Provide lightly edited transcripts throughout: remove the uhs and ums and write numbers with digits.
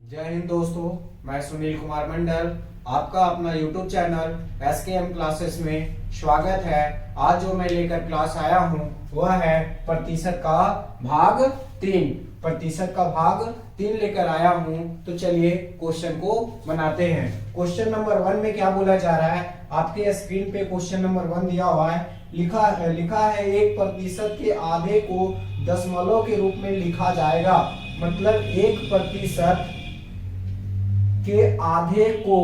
जय हिंद दोस्तों, मैं सुनील कुमार मंडल आपका अपना YouTube चैनल SKM क्लासेस में स्वागत है। आज जो मैं लेकर क्लास आया हूँ वह है प्रतिशत का भाग 3। प्रतिशत का भाग 3 लेकर आया हूँ। तो चलिए क्वेश्चन को बनाते हैं। क्वेश्चन नंबर 1 में क्या बोला जा रहा है, आपके स्क्रीन पे क्वेश्चन नंबर 1 दिया हुआ है। लिखा है 1% के आधे को दशमलव के रूप में लिखा जाएगा। मतलब 1% के आधे को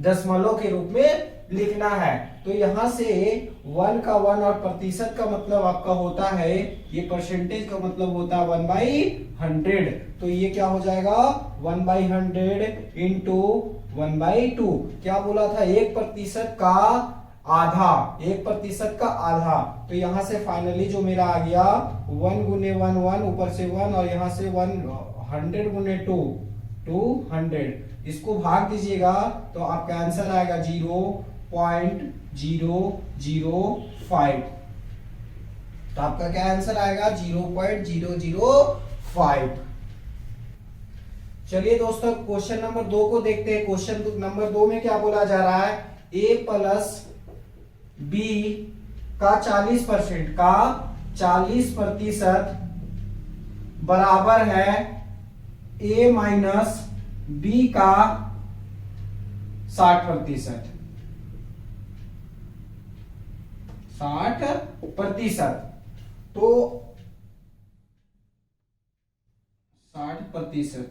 दशमलव के रूप में लिखना है। तो यहां से 1 का 1 और प्रतिशत का मतलब आपका होता है, ये परसेंटेज का मतलब होता है 1/100। तो ये क्या हो जाएगा 1/100 इंटू 1/2। क्या बोला था 1% का आधा, 1% का आधा। तो यहां से फाइनली जो मेरा आ गया 1 गुने 1 1, ऊपर से 1 और यहां से 100 गुने 2 200। इसको भाग दीजिएगा तो आपका आंसर आएगा 0.005। तो आपका क्या आंसर आएगा 0.005। चलिए दोस्तों क्वेश्चन नंबर 2 को देखते हैं। क्वेश्चन नंबर 2 में क्या बोला जा रहा है, a प्लस बी का 40% बराबर है a माइनस बी का 60%। 60%। तो 60%।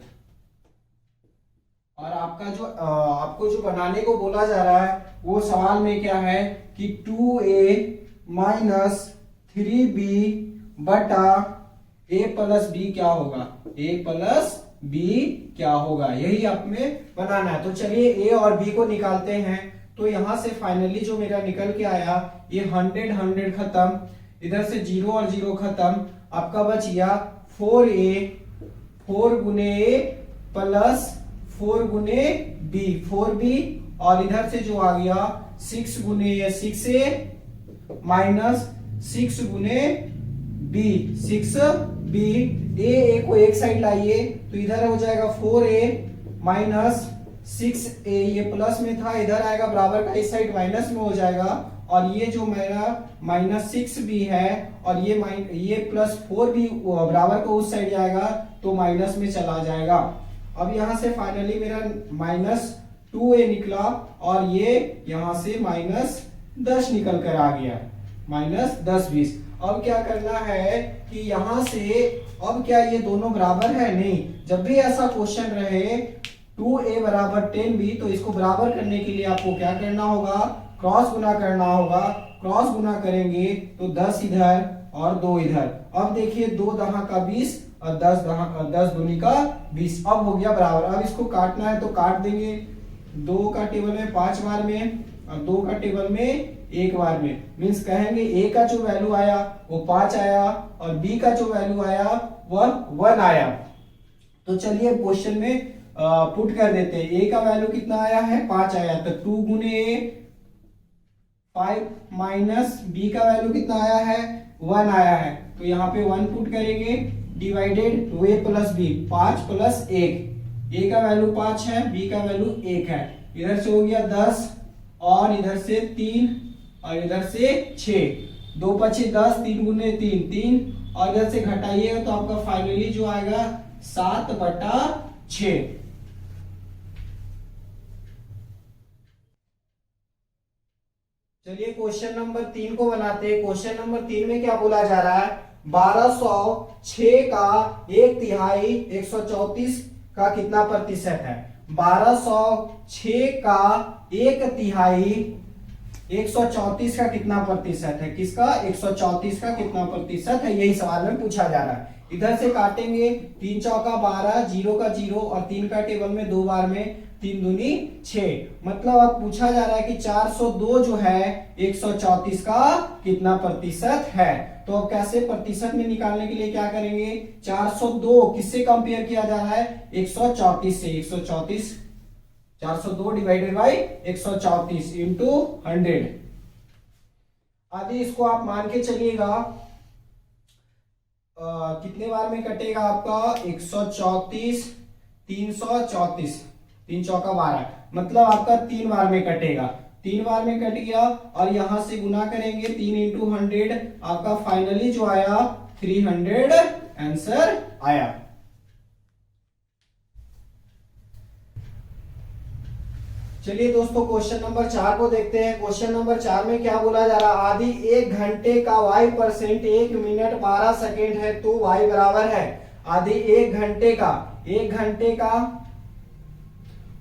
और आपका जो आपको जो बनाने को बोला जा रहा है वो सवाल में क्या है कि 2a माइनस 3b बटा a प्लस बी क्या होगा, a प्लस बी क्या होगा, यही आप में बनाना है। तो चलिए a और b को निकालते हैं। तो यहां से फाइनली जो मेरा निकल के आया ये 100 खत्म, इधर से 0 और 0 खत्म, आपका बच गया 4a, 4 गुने a प्लस 4 गुने b 4b, और इधर से जो आ गया 6 गुने a 6a माइनस 6 गुने b 6b। a को एक साइड लाइए तो इधर हो जाएगा 4a माइनस 6a, ये प्लस में था, इधर आएगा बराबर का इस साइड माइनस में हो जाएगा। और ये जो मेरा माइनस 6b है और ये प्लस 4b बराबर का उस साइड जाएगा तो माइनस में चला जाएगा। अब यहां से फाइनली मेरा -2a निकला और ये यहां से -10 निकल कर आ गया, -10 20। अब क्या करना है कि यहां से अब क्या ये दोनों बराबर है, नहीं। जब भी ऐसा क्वेश्चन रहे 2a बराबर 10b तो इसको बराबर करने के लिए आपको क्या करना होगा, क्रॉस गुना करना होगा। क्रॉस गुना करेंगे तो 10 इधर और 2 इधर। अब देखिए 2 दहा का 20 और 10 दूनी का 20। अब हो गया बराबर। अब इसको काटना है तो काट देंगे, 2 का टेबल में 5 बार में और 2 का टेबल में 1 बार में। मीन्स कहेंगे a का जो वैल्यू आया वो 5 आया और b का जो वैल्यू आया वह 1 आया। तो चलिए क्वेश्चन में पुट कर देते हैं। a का वैल्यू कितना आया है 5 आया, तो 2 गुने a 5 माइनस b का वैल्यू कितना आया है 1 आया है। तो यहाँ पे 1 पुट करेंगे, divided a plus b 5 plus 1, a का वैल्यू 5 है, b का वैल्यू 1 है। इधर से हो गया 10 और इधर से 3 और इधर से 6, 2 पचे 10, 3 गुने 3 3, और इधर से घटाइएगा तो आपका फाइनली जो आएगा 7/6। चलिए क्वेश्चन नंबर 3 को बनाते हैं। क्वेश्चन नंबर 3 में क्या बोला जा रहा है, 1206 का 1/3 134 का कितना प्रतिशत है। 1206 का 1/3 134 का कितना प्रतिशत है, किसका 134 का कितना प्रतिशत है, यही सवाल में पूछा जा रहा है। इधर से काटेंगे 3 चौका 12, 0 का 0 और 3 का टेबल में 2 बार में, 3 दूनी 6। मतलब अब पूछा जा रहा है कि 402 जो है 134 का कितना प्रतिशत है। तो अब कैसे प्रतिशत में निकालने के लिए क्या करेंगे, 402 किससे कंपेयर किया जा रहा है 134 से। 134 402 डिवाइडेड बाई 134 इंटू 100। आदि इसको आप मान के चलिएगा कितने बार में कटेगा आपका 134 334, 3 चौका 12, मतलब आपका 3 बार में कटेगा, 3 बार में कट गया और यहां से गुना करेंगे 3 इंटू 100, आपका फाइनली जो आया 300 आंसर आया। चलिए दोस्तों क्वेश्चन नंबर 4 को देखते हैं। क्वेश्चन नंबर 4 में क्या बोला जा रहा है, आदि 1 घंटे का y परसेंट 1 मिनट 12 सेकेंड है तो y बराबर है, आदि 1 घंटे का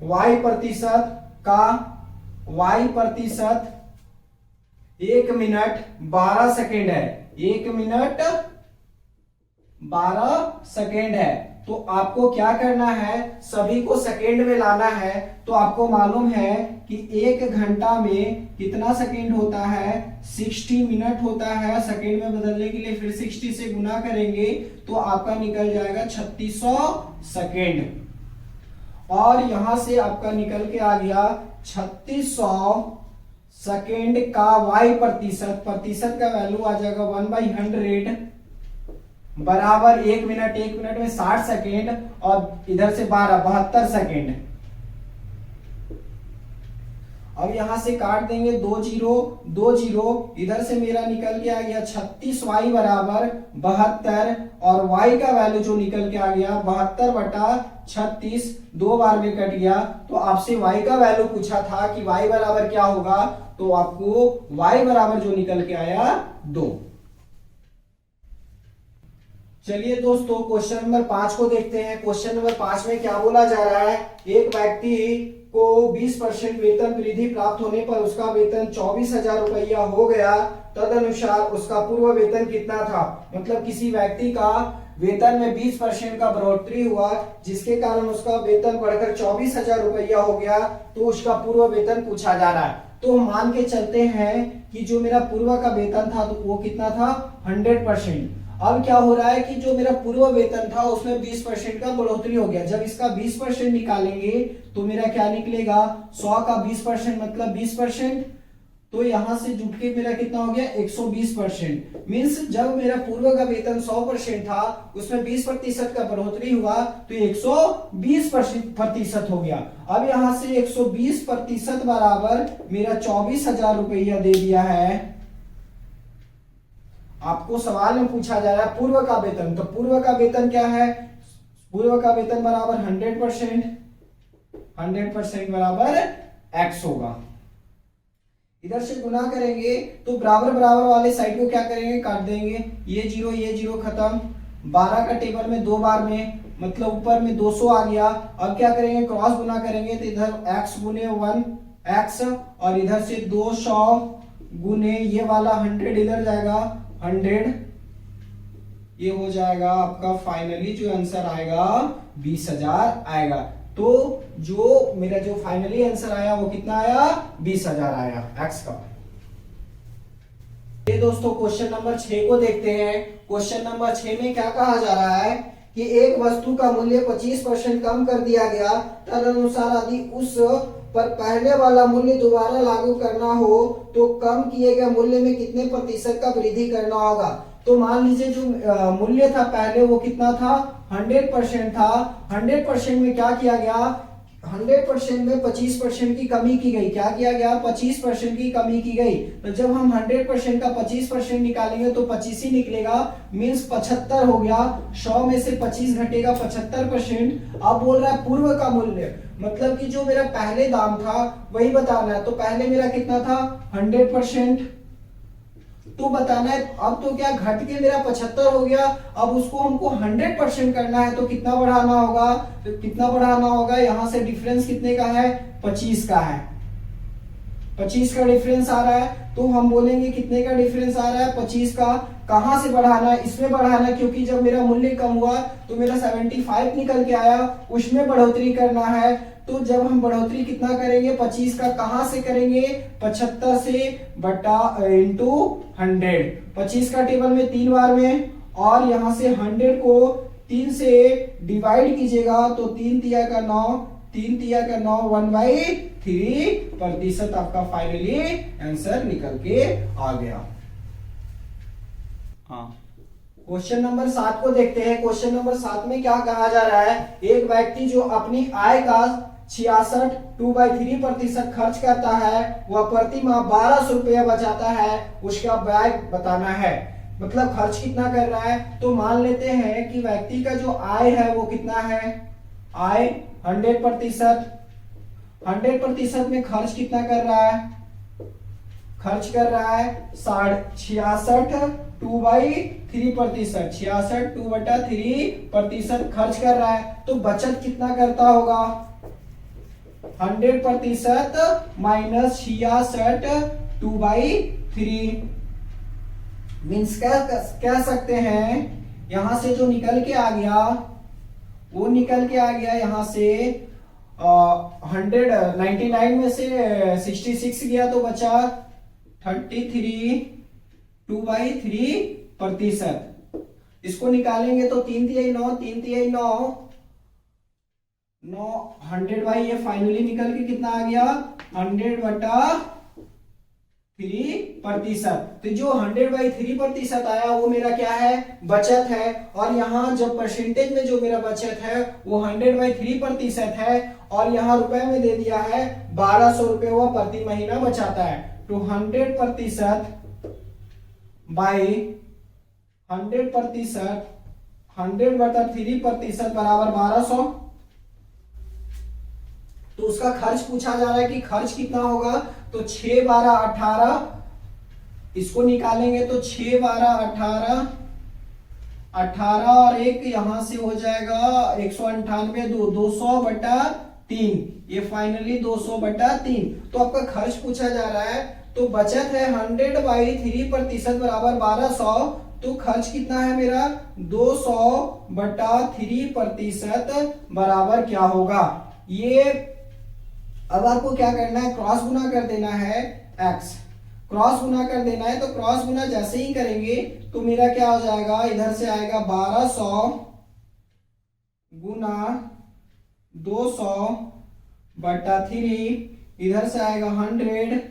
y प्रतिशत 1 मिनट 12 सेकेंड है, 1 मिनट 12 सेकेंड है, तो आपको क्या करना है, सभी को सेकेंड में लाना है। तो आपको मालूम है कि 1 घंटा में कितना सेकेंड होता है, 60 मिनट होता है। सेकेंड में बदलने के लिए फिर 60 से गुना करेंगे तो आपका निकल जाएगा 3600 सेकेंड, और यहां से आपका निकल के आ गया 3600 सेकेंड का y प्रतिशत का वैल्यू आ जाएगा 1/100 बराबर 1 मिनट में 60 सेकेंड, और इधर से 72 सेकेंड। अब यहां से काट देंगे 2 जीरो, इधर से मेरा निकल के आ गया 36y बराबर 72, और y का वैल्यू जो निकल के आ गया 72/36, 2 बार में कट गया। तो आपसे y का वैल्यू पूछा था कि y बराबर क्या होगा, तो आपको y बराबर जो निकल के आया 2। चलिए दोस्तों क्वेश्चन नंबर 5 को देखते हैं। क्वेश्चन नंबर 5 में क्या बोला जा रहा है, एक व्यक्ति को 20% वेतन वृद्धि प्राप्त होने पर उसका वेतन 24,000 रुपया हो गया, तदनुसार उसका पूर्व वेतन कितना था। मतलब किसी व्यक्ति का वेतन में 20% का बढ़ोतरी हुआ, जिसके कारण उसका वेतन बढ़कर 24,000 रुपया हो गया, तो उसका पूर्व वेतन पूछा जा रहा है। तो मान के चलते हैं कि जो मेरा पूर्व का वेतन था तो वो कितना था, 100%। अब क्या हो रहा है कि जो मेरा पूर्व वेतन था उसमें 20% का बढ़ोतरी हो गया। जब इसका 20% निकालेंगे तो मेरा क्या निकलेगा, 100 का 20% मतलब 20%, तो यहां से जुट के मेरा कितना हो गया 120%। मीन्स जब मेरा पूर्व का वेतन 100% था उसमें 20% का बढ़ोतरी हुआ तो 120% हो गया। अब यहां से 120% बराबर मेरा 24,000 रुपया दे दिया है। आपको सवाल में पूछा जा रहा है पूर्व का वेतन, तो पूर्व का वेतन क्या है, पूर्व का वेतन बराबर 100% बराबर x होगा। इधर से गुना करेंगे तो बराबर वाले साइड को क्या करेंगे, काट देंगे, ये जीरो खत्म, 12 का टेबल में 2 बार में, मतलब ऊपर में 200 आ गया। अब क्या करेंगे, क्रॉस गुना करेंगे तो इधर x गुने 1x, और इधर से 200 गुने ये वाला 100 इधर जाएगा 100, ये हो जाएगा आपका फाइनली जो आंसर आएगा 20,000 आएगा। तो जो मेरा जो फाइनली आंसर आया वो कितना आया, 20,000 आया x का। ये दोस्तों क्वेश्चन नंबर 6 को देखते हैं। क्वेश्चन नंबर 6 में क्या कहा जा रहा है कि एक वस्तु का मूल्य 25% कम कर दिया गया, तदनुसार यदि उस पर पहले वाला मूल्य दोबारा लागू करना हो तो कम किए गए मूल्य में कितने प्रतिशत का वृद्धि करना होगा। तो मान लीजिए जो मूल्य था पहले वो कितना था, 100% था। 100% में क्या किया गया, 100% में 25% की कमी की गई। क्या किया गया, 25% की कमी की गई। तो जब हम 100% का 25% निकालेंगे तो 25 ही निकलेगा, मीन्स 75 हो गया। 100 में से 25 घटेगा 75%। अब बोल रहा है पूर्व का मूल्य, मतलब कि जो मेरा पहले दाम था वही बताना है। तो पहले मेरा कितना था 100%, तो बताना है। अब तो क्या घट के मेरा 75 हो गया, अब उसको हमको 100% करना है तो कितना बढ़ाना होगा, तो कितना बढ़ाना होगा, यहां से डिफरेंस कितने का है, 25 का है। 25 का डिफरेंस आ रहा है, तो हम बोलेंगे कितने का डिफरेंस आ रहा है, 25 का। कहां से बढ़ाना है, इसमें बढ़ाना है, क्योंकि जब मेरा मूल्य कम हुआ तो मेरा 75 निकल के आया, उसमें बढ़ोतरी करना है। तो जब हम बढ़ोतरी कितना करेंगे, 25 का, कहां से करेंगे, 75 से बटा इंटू 100। 25 का टेबल में 3 बार में, और यहां से 100 को 3 से डिवाइड कीजिएगा तो 3 तिया का 9, 3 तिया का 9, 1/3% आपका फाइनली आंसर निकल के आ गया। हाँ क्वेश्चन नंबर 7 को देखते हैं। क्वेश्चन नंबर 7 में क्या कहा जा रहा है, एक व्यक्ति जो अपनी आय का 66 2/3% खर्च करता है, वह प्रति माह 1200 रुपया बचाता है, उसका व्यय बताना है। मतलब खर्च कितना कर रहा है। तो मान लेते हैं कि व्यक्ति का जो आय है वो कितना है, आय 100%, 100% में खर्च कितना कर रहा है, खर्च कर रहा है 66 2/3%, 66 2/3% खर्च कर रहा है। तो बचत कितना करता होगा, 100% माइनस 66 2/3 मीन्स कह सकते हैं यहां से जो निकल के आ गया वो निकल के आ गया यहां से 199 में से 66 गया तो बचा 33 2/3%। इसको निकालेंगे तो 3 तिहाई 9, 3 तिहाई 9, 100 बाई ये फाइनली निकल के कितना आ गया 100/3%। तो जो 100/3% आया वो मेरा क्या है, बचत है। और यहाँ जब परसेंटेज में जो मेरा बचत है वो 100/3% है, और यहाँ रुपए में दे दिया है 1200 रुपए वो प्रति महीना बचाता है। तो 100% बाई 100%, 100/3% बराबर 1200। तो उसका खर्च पूछा जा रहा है कि खर्च कितना होगा। तो 6 12 18, इसको निकालेंगे तो 6 12 18, 18 और एक यहां से हो जाएगा 198, 200/3, ये फाइनली 200/3। तो आपका खर्च पूछा जा रहा है। तो बचत है 100/3% बराबर 1200। तो खर्च कितना है मेरा 200/3% बराबर क्या होगा। ये अब आपको क्या करना है, क्रॉस गुना कर देना है, x क्रॉस गुना कर देना है। तो क्रॉस गुना जैसे ही करेंगे तो मेरा क्या हो जाएगा, इधर से आएगा 1200 गुना 200/3, इधर से आएगा 100,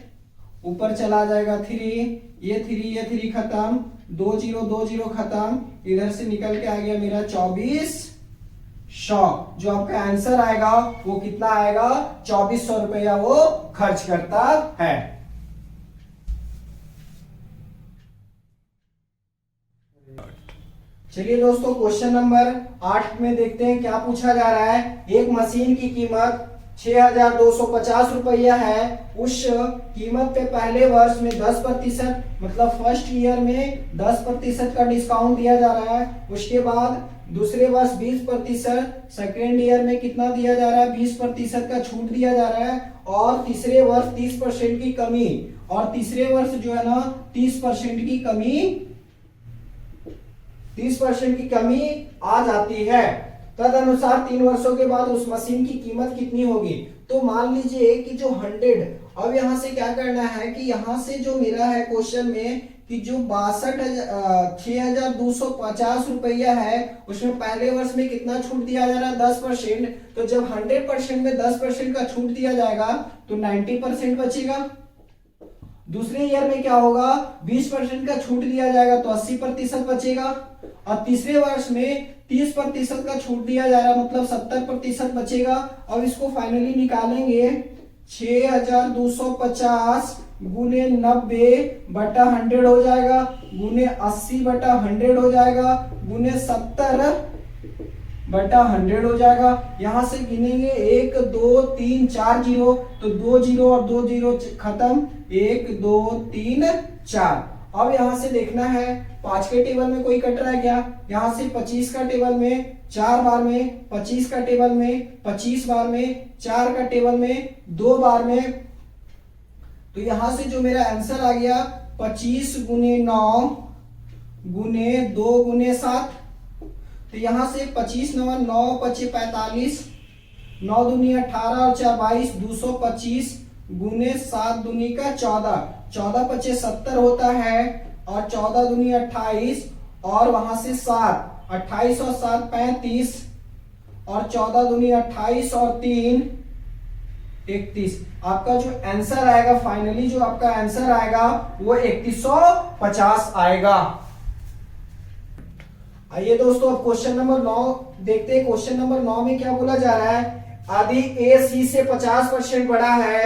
ऊपर चला जाएगा 3, ये 3 खत्म, 2 0 खत्म, इधर से निकल के आ गया मेरा 2400। जो आपका आंसर आएगा वो कितना आएगा, 2400 रुपया वो खर्च करता है। चलिए दोस्तों क्वेश्चन नंबर 8 में देखते हैं क्या पूछा जा रहा है। एक मशीन की कीमत 6250 रुपया है, उस कीमत पे पहले वर्ष में 10% मतलब फर्स्ट ईयर में 10% का डिस्काउंट दिया जा रहा है। उसके बाद दूसरे वर्ष 20%, सेकेंड ईयर में कितना दिया जा रहा है, 20% का छूट दिया जा रहा है, और तीसरे वर्ष 30% की कमी, और तीसरे वर्ष जो है ना 30% की कमी, 30% की कमी आ जाती है। तद अनुसार 3 वर्षों के बाद उस मशीन की कीमत कितनी होगी। तो मान लीजिए कि जो 100, अब यहां से क्या करना है कि यहां से जो मेरा है क्वेश्चन में कि जो 6250 रुपया है उसमें पहले वर्ष में कितना छूट दिया जा रहा है, 10%। तो जब 100% में 10% का छूट दिया जाएगा तो 90% बचेगा। दूसरे ईयर में क्या होगा, 20% का छूट दिया जाएगा तो 80% बचेगा, और तीसरे वर्ष में 30% का छूट दिया जा रहा है मतलब 70% बचेगा। अब इसको फाइनली निकालेंगे, 6250 गुने 90/100 हो जाएगा, गुने 80/100 हो जाएगा, गुने 70/100 हो जाएगा। यहां से गिनेंगे 1 2 3 4 जीरो, तो 2 0 और 2 0 खत्म, 1 2 3 4। अब यहां से देखना है 5 के टेबल में कोई कट रहा है क्या, यहां से 25 का टेबल में 4 बार में, 25 का टेबल में 25 बार में, 4 का टेबल में 2 बार में। तो यहां से जो मेरा आंसर आ गया 25 गुने 9 गुने 2 गुने 7। तो यहां से 25 9 9 25 45, 9 दूनी 18 और 4 22, 225 गुने 7 दूनी का 14, 14 25 70 होता है, और 14 दूनी 28, और वहां से 7, 28 और 7 35, और 14 दूनी 28 और 3 31। आपका जो आंसर आएगा फाइनली, जो आपका आंसर आएगा वो 3150 आएगा। आइए दोस्तों अब क्वेश्चन नंबर 9 देखते हैं। क्वेश्चन नंबर 9 में क्या बोला जा रहा है, यदि ए सी से 50% बड़ा है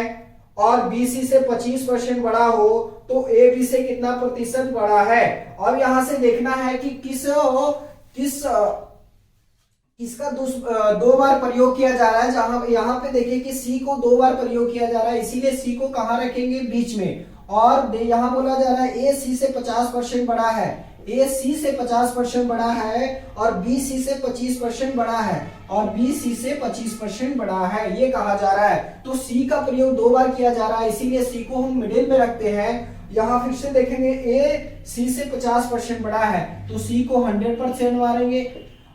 और बी सी से 25% बड़ा हो तो ए बी से कितना प्रतिशत बड़ा है। अब यहां से देखना है कि इसका दो बार प्रयोग किया जा रहा है। जहां यहाँ पे देखिए कि सी को 2 बार प्रयोग किया जा रहा है, इसीलिए सी को कहां रखेंगे, बीच में। और यहाँ बोला जा रहा है ए सी से 50% बड़ा है, ए सी से 50% बड़ा है और बी सी से 25% बड़ा है और बी सी से 25% बड़ा है, ये कहा जा रहा है। तो सी का प्रयोग 2 बार किया जा रहा है, इसीलिए सी को हम मिडिल में रखते हैं। यहाँ फिर से देखेंगे ए सी से 50% बड़ा है तो सी को 100% मारेंगे।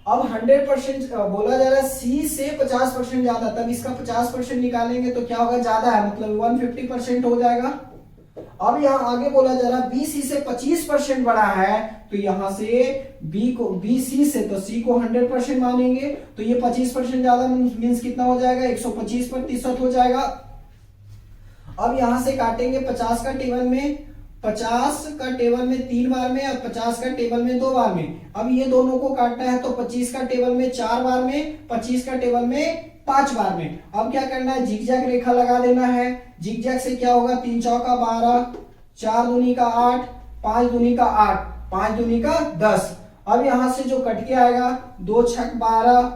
अब 100% बोला जा रहा है सी से 50% ज्यादा, तब इसका 50% निकालेंगे तो क्या होगा, ज्यादा है, मतलब 150% हो जाएगा। अब यहाँ आगे बोला जा रहा है बी सी से 25% बड़ा है तो यहां से बी सी से तो सी को 100% मानेंगे तो ये 25% ज्यादा मीन्स कितना हो जाएगा, 125% हो जाएगा। अब यहां से काटेंगे 50 का टेबल में, 50 का टेबल में 3 बार में और 50 का टेबल में 2 बार में। अब ये दोनों को काटना है तो 25 का टेबल में 4 बार में, 25 का टेबल में 5 बार में। अब क्या करना है, जिगजैग रेखा लगा देना है। जिगजैग से क्या होगा, 3 चौका 12, 4 दूनी का 8, 5 दूनी का 8, 5 दूनी का 10। अब यहां से जो कट के आएगा 2 छक 12,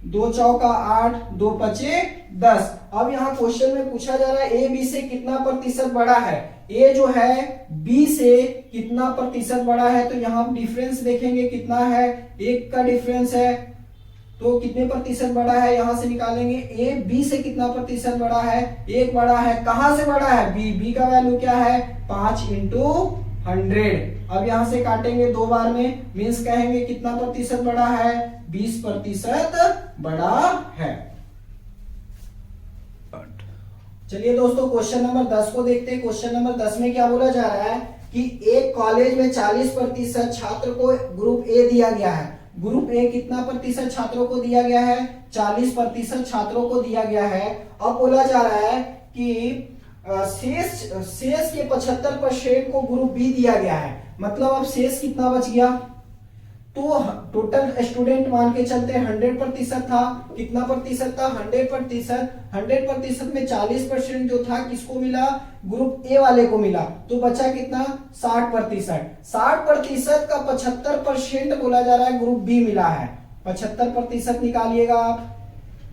2 चौका 8, 2 पचे 10। अब यहाँ क्वेश्चन में पूछा जा रहा है ए बी से कितना प्रतिशत बड़ा है। ए जो है बी से कितना प्रतिशत बड़ा है, तो यहाँ डिफरेंस देखेंगे कितना है, 1 का डिफरेंस है तो कितने प्रतिशत बड़ा है, यहां से निकालेंगे। ए बी से कितना प्रतिशत बड़ा है, 1 बड़ा है। कहां से बड़ा है, बी, बी का वैल्यू क्या है, 5 × 100। अब यहां से काटेंगे 2 बार में, मीन्स कहेंगे कितना प्रतिशत बड़ा है, 20% बड़ा है। चलिए दोस्तों क्वेश्चन नंबर 10 को देखते हैं। क्वेश्चन नंबर 10 में क्या बोला जा रहा है कि एक कॉलेज में 40% छात्र को ग्रुप ए दिया गया है। ग्रुप ए कितना प्रतिशत छात्रों को दिया गया है, 40% छात्रों को दिया गया है। अब बोला जा रहा है कि शेष के 75% को ग्रुप बी दिया गया है। मतलब अब शेष कितना बच गया, तो टोटल स्टूडेंट मान के चलते 100% था, कितना प्रतिशत था, 100%। 100% में 40% जो था किसको मिला, ग्रुप ए वाले को मिला, तो बचा कितना, 60%। 60% का 75% बोला जा रहा है ग्रुप बी मिला है। 75% निकालिएगा आप,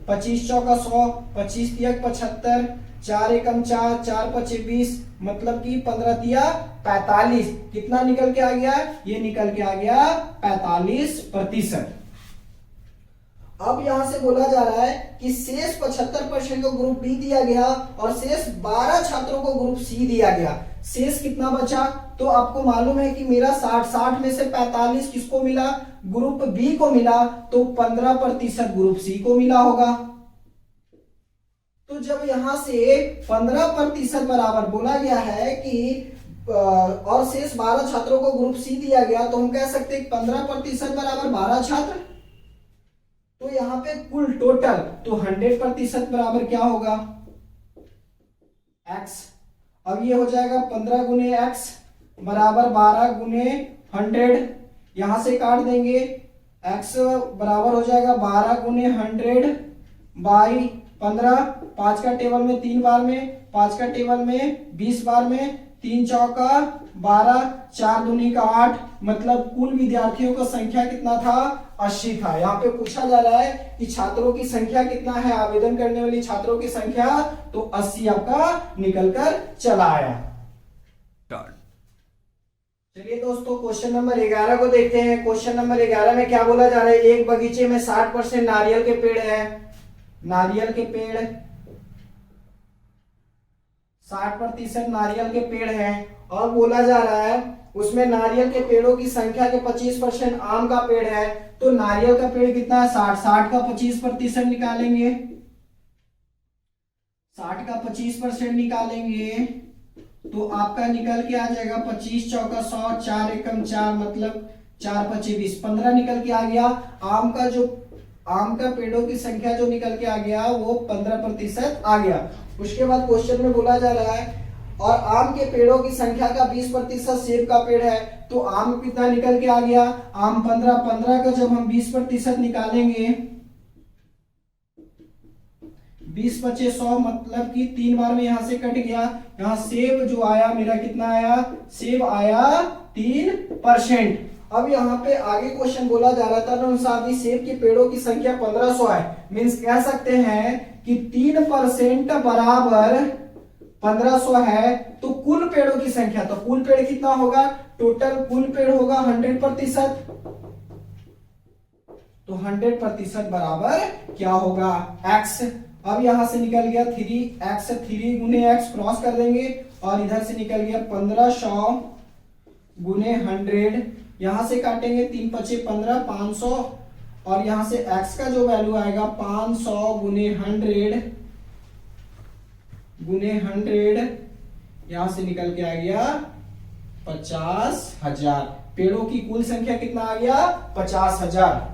25 चौका 100, 25 तिया 75, 4 एकम 4, 4 पचे 20, मतलब कि 15 तिया 45। कितना निकल के आ गया, ये निकल के आ गया 45%। अब यहां से बोला जा रहा है कि शेष 75% को ग्रुप बी दिया गया और शेष 12 छात्रों को ग्रुप सी दिया गया। शेष कितना बचा, तो आपको मालूम है कि मेरा 60 में से 45 किसको मिला, ग्रुप बी को मिला, तो 15% ग्रुप सी को मिला होगा। तो जब यहां से 15% बराबर बोला गया है कि और शेष 12 छात्रों को ग्रुप सी दिया गया, तो हम कह सकते हैं 15% बराबर 12 छात्र। तो यहाँ पे कुल टोटल, तो 100% बराबर क्या होगा, x। अब ये हो जाएगा 15 × x बराबर 12 × 100। यहां से काट देंगे, x बराबर हो जाएगा 12 × 100 बाई 15। 5 का टेबल में 3 बार में, 5 का टेबल में 20 बार में, 3 चौका 12, 4 दूनी का 8, मतलब कुल विद्यार्थियों का संख्या कितना था, 80 था। यहाँ पे पूछा जा रहा है कि छात्रों की संख्या कितना है, आवेदन करने वाली छात्रों की संख्या, तो 80 आपका निकल कर चला आया। चलिए दोस्तों क्वेश्चन नंबर 11 को देखते हैं। क्वेश्चन नंबर 11 में क्या बोला जा रहा है, एक बगीचे में 60% नारियल के पेड़ है। नारियल के पेड़ 60% नारियल के पेड़ हैं और बोला जा रहा है उसमें नारियल के पेड़ों की संख्या के 25% आम का पेड़ है। तो नारियल का पेड़ कितना है, 60 का 25% निकालेंगे, 60 का 25% निकालेंगे तो आपका निकल के आ जाएगा 25 चौका 100, 4 एकम 4, मतलब 4 पचे 20, 15 निकल के आ गया। आम का पेड़ों की संख्या जो निकल के आ गया वो 15% आ गया। उसके बाद क्वेश्चन में बोला जा रहा है और आम के पेड़ों की संख्या का 20% सेब का पेड़ है, तो आम कितना निकल के आ गया, आम 15, 15 का जब हम 20% निकालेंगे, 20 × 100 मतलब कि 3 बार में यहां से कट गया। यहां सेब जो आया मेरा कितना आया, सेब आया 3%। अब यहाँ पे आगे क्वेश्चन बोला जा रहा था, तदनुसार सेब के पेड़ों की संख्या 1500 है। मीन्स कह सकते हैं कि 3% बराबर 1500 है, तो कुल पेड़ों की संख्या, तो कुल पेड़ कितना होगा, टोटल कुल पेड़ होगा 100%, तो 100% बराबर क्या होगा, x। अब यहां से निकल गया 3x, 3 गुने x क्रॉस कर देंगे, और इधर से निकल गया 1500 गुने 100, यहां से काटेंगे 3 × 5 = 15, 500, और यहां से x का जो वैल्यू आएगा 500 गुने 100 गुने 100, यहां से निकल के आ गया 50,000। पेड़ों की कुल संख्या कितना आ गया, 50,000।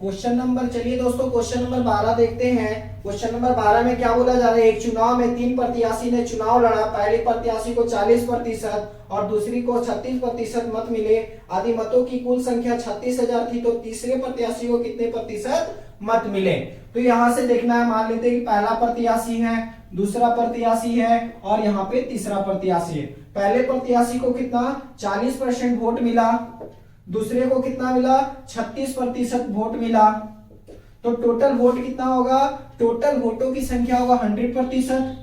क्वेश्चन नंबर, चलिए दोस्तों क्वेश्चन नंबर 12 देखते हैं। क्वेश्चन नंबर 12 में क्या बोला जा रहा है, एक चुनाव में 3 प्रत्याशी ने चुनाव लड़ा, पहले प्रत्याशी को 40% और दूसरी को 36% मत मिले, आदि मतों की कुल संख्या 36,000 थी, तो तीसरे प्रत्याशी को कितने प्रतिशत मत मिले। तो यहां से देखना है, मान लेते हैं कि पहला प्रत्याशी है, दूसरा प्रत्याशी है, और यहाँ पे तीसरा प्रत्याशी है। पहले प्रत्याशी को कितना 40% वोट मिला, दूसरे को कितना मिला 36% वोट मिला, तो टोटल वोट कितना होगा, टोटल वोटों की संख्या होगा 100%।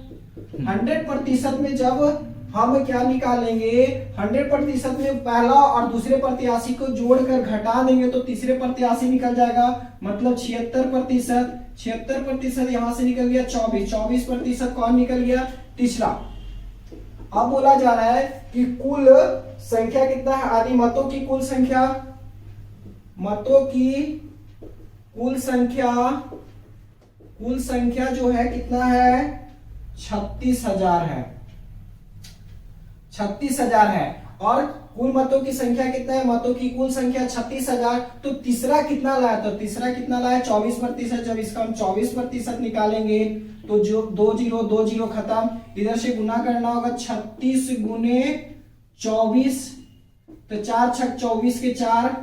100% में जब हम क्या निकालेंगे, 100% में पहला और दूसरे प्रत्याशी को जोड़कर घटा देंगे तो तीसरे प्रत्याशी निकल जाएगा, मतलब 76%। 76% यहां से निकल गया 24, 24% कौन निकल गया, तीसरा। अब बोला जा रहा है कि कुल संख्या कितना है, आदि मतों की कुल संख्या, मतों की कुल संख्या जो है कितना है, 36,000 है, 36,000 है। और कुल मतों की संख्या कितना है, मतों की कुल संख्या 36,000, तो तीसरा कितना लाया, तो तीसरा कितना लाया 24%। जब इसका हम 24% निकालेंगे तो जो 2 0 खत्म, इधर से गुना करना होगा 36 गुने 24, तो 4 × 6 = 24 के 4,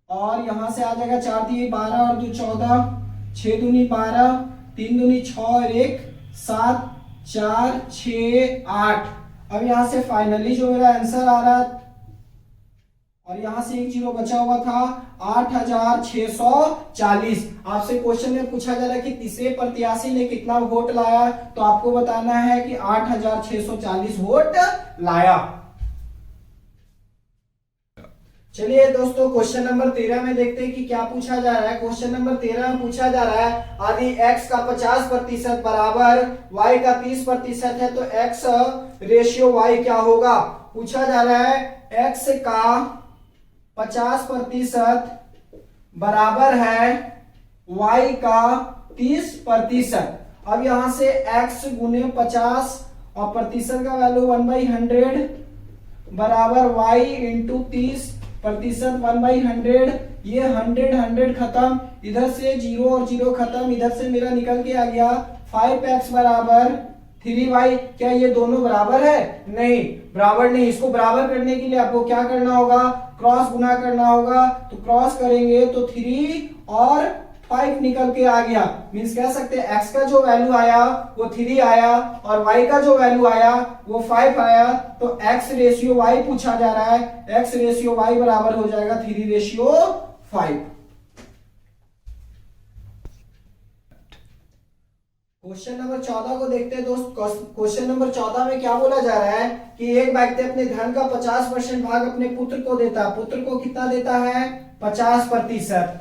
और यहां से आ जाएगा 4 × 3 = 12 और 2 14, 6 दूनी 12, 3 दूनी 6 और 1 7, 4 6 8। अब यहां से फाइनली जो मेरा आंसर आ रहा है, और यहां से 1 0 बचा हुआ था, 8,640। आपसे क्वेश्चन में पूछा जा रहा है कि तीसरे प्रत्याशी ने कितना वोट लाया, तो आपको बताना है कि 8,640 वोट लाया। चलिए दोस्तों क्वेश्चन नंबर 13 में देखते हैं कि क्या पूछा जा रहा है। क्वेश्चन नंबर 13 में पूछा जा रहा है, आदि x का 50% बराबर y का 30% है, तो x रेशियो y क्या होगा। पूछा जा रहा है x का 50% बराबर है y का 30%। अब यहां से x गुने 50 और प्रतिशत का वैल्यू 1/100 बराबर y इंटू 30% 1/100, ये 100 खत्म, इधर से 0 और 0 खत्म, इधर से मेरा निकल के आ गया 5x बराबर 3y। क्या ये दोनों बराबर है, नहीं बराबर नहीं। इसको बराबर करने के लिए आपको क्या करना होगा, क्रॉस गुना करना होगा, तो क्रॉस करेंगे तो 3 और 5 निकल के आ गया। मींस कह सकते हैं x का जो वैल्यू आया वो 3 आया और y का जो वैल्यू आया वो 5 आया, तो x रेशियो y पूछा जा रहा है, x रेशियो y बराबर हो जाएगा 3:5। क्वेश्चन नंबर 14 को देखते हैं दोस्त। क्वेश्चन नंबर 14 में क्या बोला जा रहा है कि एक व्यक्ति अपने धन का 50% भाग अपने पुत्र को देता है। पुत्र को कितना देता है, 50%।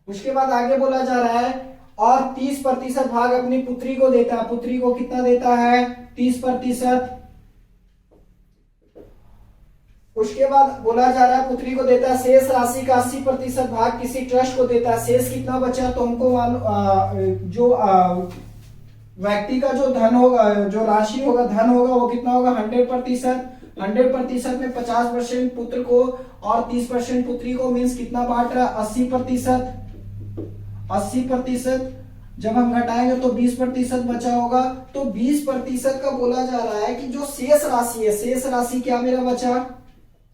उसके बाद आगे बोला जा रहा है और 30% भाग अपनी पुत्री को देता है। पुत्री को कितना देता है, 30%। उसके बाद बोला जा रहा है पुत्री को देता है शेष राशि का 80% भाग किसी ट्रस्ट को देता है। शेष कितना बचा, तो हमको जो व्यक्ति का जो धन होगा, जो राशि होगा, धन होगा, वो कितना होगा 100%। 100% में 50% पुत्र को और 30% पुत्री को, मीन्स कितना बांट रहा है 80%। 80% जब हम घटाएंगे तो 20% बचा होगा। तो 20% का बोला जा रहा है कि जो शेष राशि है, शेष राशि क्या मेरा बचा,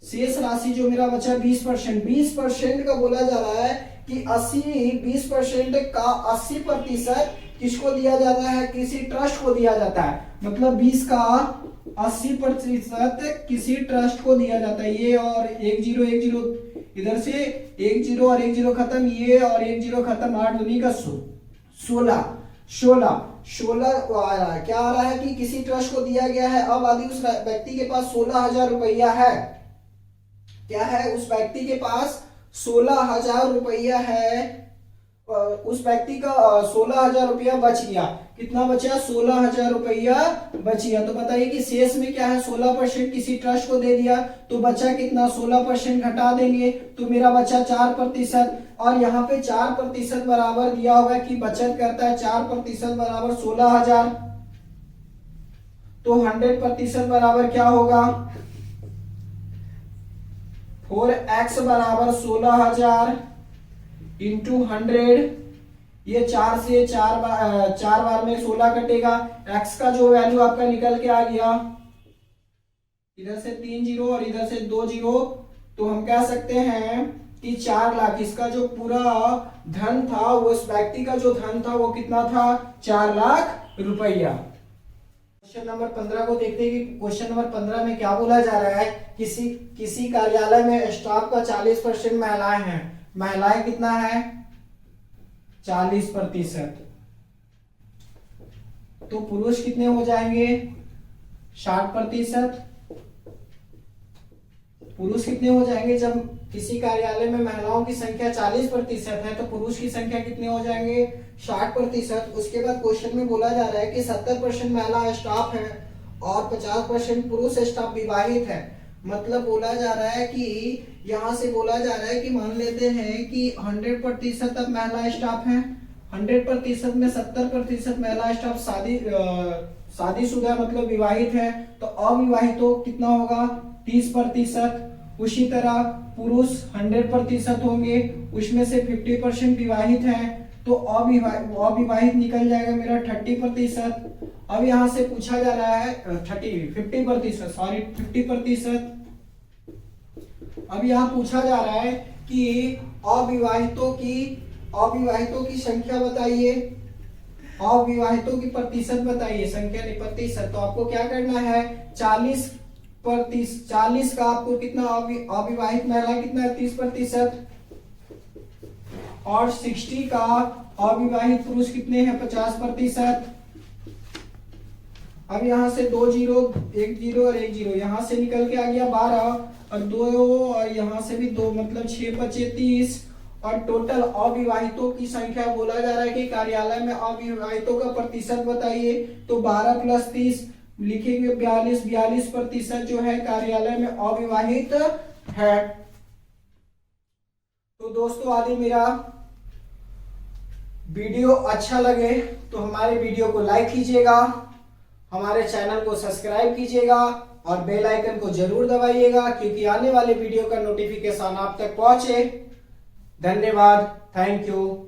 शेष राशि जो मेरा बचा 20%, 20% का बोला जा रहा है कि 20% का 80% किसको दिया जाता है, किसी ट्रस्ट को दिया जाता है। मतलब 20 का 80% किसी ट्रस्ट को दिया जाता है। ये और एक जीरो इधर से, एक जीरो और एक जीरो खत्म, ये और एक जीरो खत्म, 8 दूनी का 16 क्या आ रहा है कि किसी ट्रस्ट को दिया गया है। अब यदि उस व्यक्ति के पास 16,000 रुपया है, क्या है, उस व्यक्ति के पास 16,000 रुपया है, उस व्यक्ति का 16,000 रुपया बच गया। कितना बचा, 16,000 रुपया बच गया। तो बताइए कि शेष में क्या है, 16% किसी ट्रस्ट को दे दिया, तो बचा कितना, 16% घटा देंगे तो मेरा बचा 4%। और यहाँ पे 4% बराबर दिया हुआ है कि बचत करता है 4% बराबर 16,000। तो 100% बराबर क्या होगा, 4x बराबर 16,000 इंटू 100। ये 4 से 4 बार में 16 कटेगा। x का जो वैल्यू आपका निकल के आ गया, इधर से 3 जीरो और इधर से 2 जीरो, तो हम कह सकते हैं कि 4 लाख। इसका जो पूरा धन था, वो इस व्यक्ति का जो धन था वो कितना था, 4 लाख रुपया। क्वेश्चन नंबर 15 को देखते हैं कि क्वेश्चन नंबर 15 में क्या बोला जा रहा है। किसी कार्यालय में स्टाफ का 40% महिलाएं हैं। महिलाएं कितना है, 40%। तो पुरुष कितने हो जाएंगे, 60%। पुरुष कितने हो जाएंगे, जब किसी कार्यालय में महिलाओं की संख्या 40% है तो पुरुष की संख्या कितने हो जाएंगे, 60%। उसके बाद क्वेश्चन में बोला जा रहा है कि 70% महिला स्टाफ है और 50% पुरुष स्टाफ विवाहित है। मतलब बोला जा रहा है कि यहाँ से बोला जा रहा है कि मान लेते हैं कि 100% अब महिला स्टाफ है, 100% में 70% महिला स्टाफ शादीशुदा मतलब विवाहित है, तो अविवाहितों कितना होगा, 30%। उसी तरह पुरुष 100% होंगे, उसमें से 50% विवाहित हैं, तो अविवाहित निकल जाएगा मेरा 30%। अब यहाँ से पूछा जा रहा है 50%। अब यहाँ पूछा जा रहा है कि अविवाहितों की संख्या बताइए, अविवाहितों की प्रतिशत बताइए, संख्या नहीं प्रतिशत। तो आपको क्या करना है, 40 का आपको कितना, अविवाहित महिला कितना है, 30%, और 60 का अविवाहित पुरुष कितने हैं, 50%। अब यहाँ से 2 जीरो, 1 जीरो और 1 जीरो, यहाँ से निकल के आ गया 12 और 2 और यहाँ से भी 2, मतलब 6 बचे 30। और टोटल अविवाहितों की संख्या बोला जा रहा है कि कार्यालय में अविवाहितों का प्रतिशत बताइए। तो 12 + 30 लिखेंगे 42% जो है कार्यालय में अविवाहित है। तो दोस्तों यदि मेरा वीडियो अच्छा लगे तो हमारे वीडियो को लाइक कीजिएगा, हमारे चैनल को सब्सक्राइब कीजिएगा और बेल आइकन को जरूर दबाइएगा, क्योंकि आने वाले वीडियो का नोटिफिकेशन आप तक पहुंचे। धन्यवाद, थैंक यू।